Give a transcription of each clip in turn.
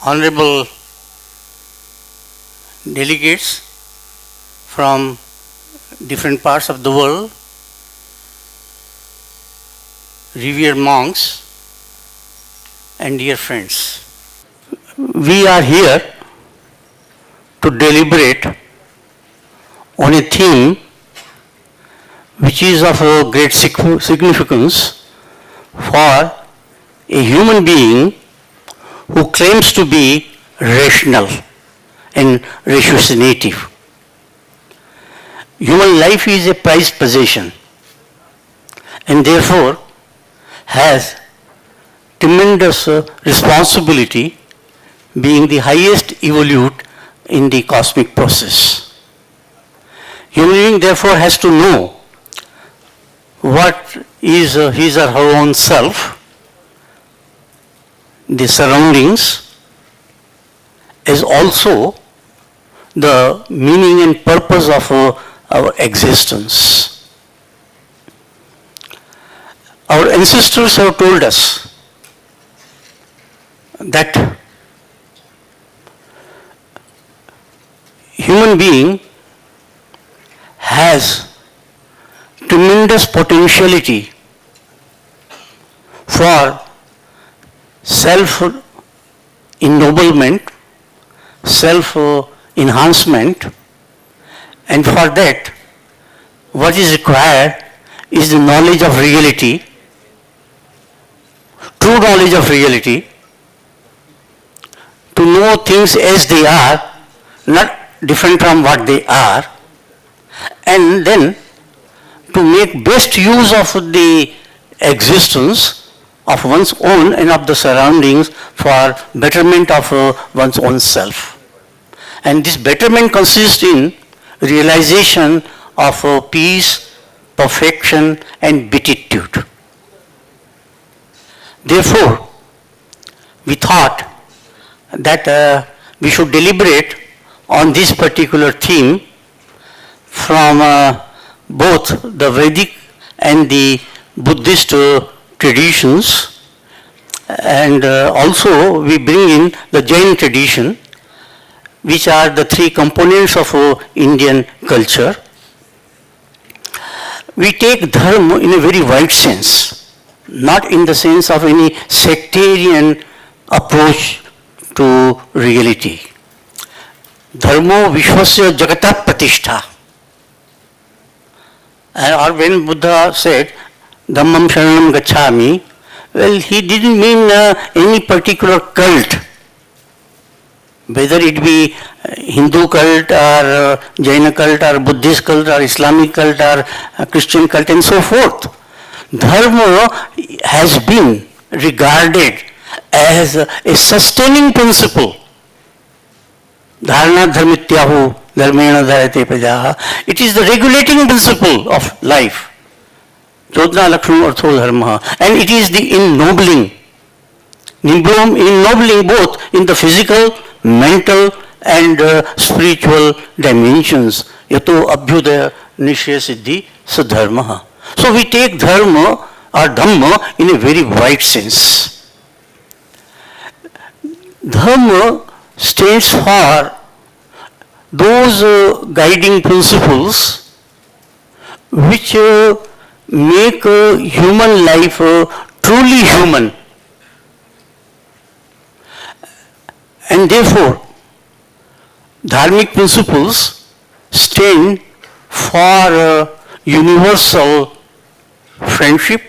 honorable delegates from different parts of the world, revered monks, and dear friends. We are here to deliberate on a theme which is of a great significance for a human being who claims to be rational and ratiocinative. Human life is a prized possession and therefore has tremendous responsibility, being the highest evolute in the cosmic process. Human being therefore has to know what is his or her own self, the surroundings, as also the meaning and purpose of our existence. Our ancestors have told us that human being has tremendous potentiality for self-ennoblement, self-enhancement, and for that what is required is the knowledge of reality, true knowledge of reality, to know things as they are, not different from what they are, and then to make best use of the existence of one's own and of the surroundings for betterment of one's own self. And this betterment consists in realization of peace, perfection, and beatitude. Therefore, we thought that we should deliberate on this particular theme from both the Vedic and the Buddhist traditions, and also we bring in the Jain tradition, which are the three components of Indian culture. We take dharma in a very wide sense, not in the sense of any sectarian approach to reality. Dharmo vishwasya jagata pratishtha. Or when Buddha said, Dhammam sharanam gacchami, well, he didn't mean any particular cult, whether it be Hindu cult or Jaina cult or Buddhist cult or Islamic cult or Christian cult and so forth. Dharma has been regarded as a sustaining principle. Dharana dharmityahu dharmena dharate prajaha. It is the regulating principle of life. Jodhna lakshmi artho dharma. And it is the ennobling both in the physical, mental and spiritual dimensions. Yato abhyudaya nishya siddhi sadharma. So we take dharma or dhamma in a very wide sense. Dharma stands for those guiding principles which make human life truly human. And therefore, dharmic principles stand for universal friendship,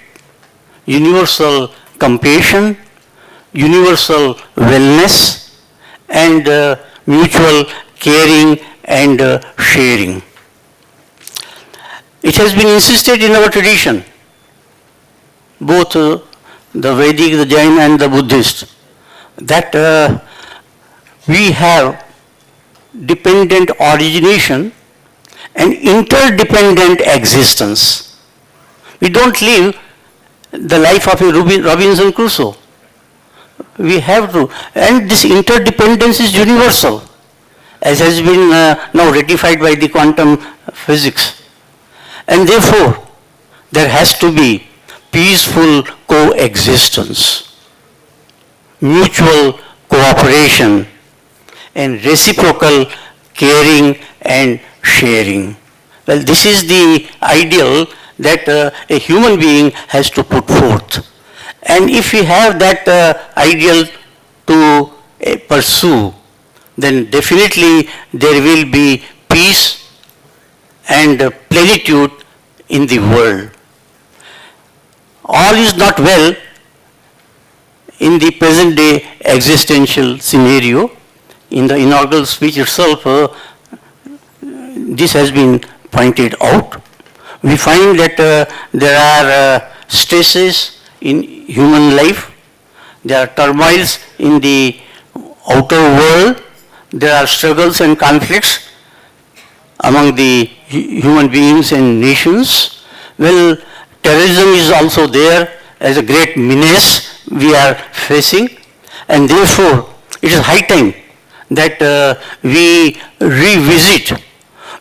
universal compassion, universal wellness, and mutual caring and sharing. It has been insisted in our tradition, both the Vedic, the Jain and the Buddhist, that we have dependent origination and interdependent existence. We don't live the life of a Robinson Crusoe. We have to, and this interdependence is universal, as has been now ratified by the quantum physics. And therefore, there has to be peaceful coexistence, mutual cooperation, and reciprocal caring and sharing. Well, this is the ideal that a human being has to put forth. And if we have that ideal to pursue, then definitely there will be peace and plenitude in the world. All is not well in the present day existential scenario. In the inaugural speech itself, this has been pointed out. We find that there are stresses in human life, there are turmoils in the outer world, there are struggles and conflicts among the human beings and nations. Well, terrorism is also there as a great menace we are facing, and therefore it is high time that we revisit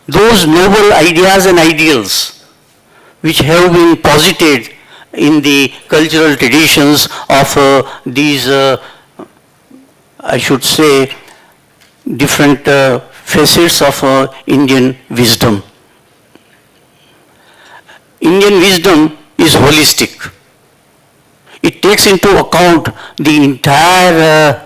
those noble ideas and ideals which have been posited in the cultural traditions of these, I should say, different facets of Indian wisdom. Indian wisdom is holistic. It takes into account the entire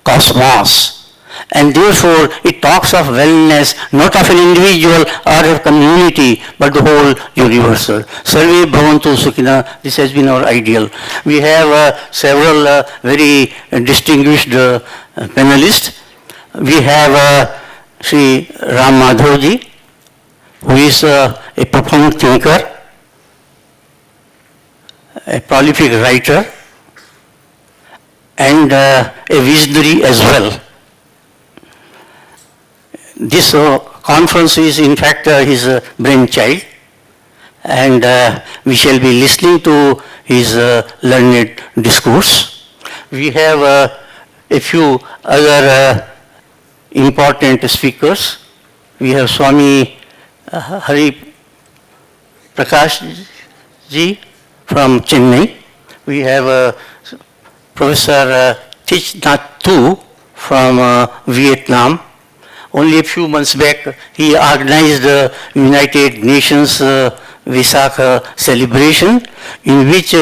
cosmos, and therefore it talks of wellness not of an individual or a community but the whole universal. Sarve bhavantu sukhina, this has been our ideal. We have several very distinguished panelists. We have Sri Ram Madhavji, who is a profound thinker, a prolific writer, and a visionary as well. This conference is in fact his brainchild, and we shall be listening to his learned discourse. We have a few other important speakers. We have Swami Hari Prakash ji from Chennai. We have Professor Thich Nhat Tu from Vietnam. Only a few months back, he organized the United Nations Visakha celebration, in which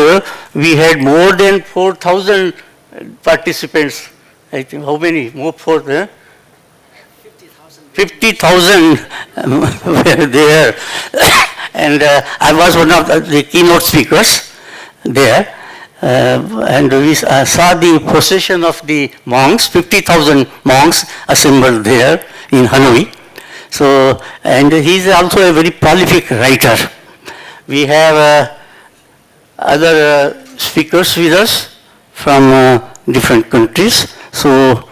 we had more than 4,000 participants. I think, how many? More? 50,000 were there. And I was one of the keynote speakers there. And we saw the procession of the monks, 50,000 monks assembled there in Hanoi. So, and he is also a very prolific writer. We have other speakers with us from different countries. So,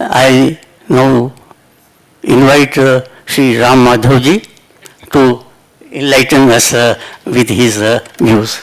I now invite Sri Ram Madhavji to enlighten us with his views.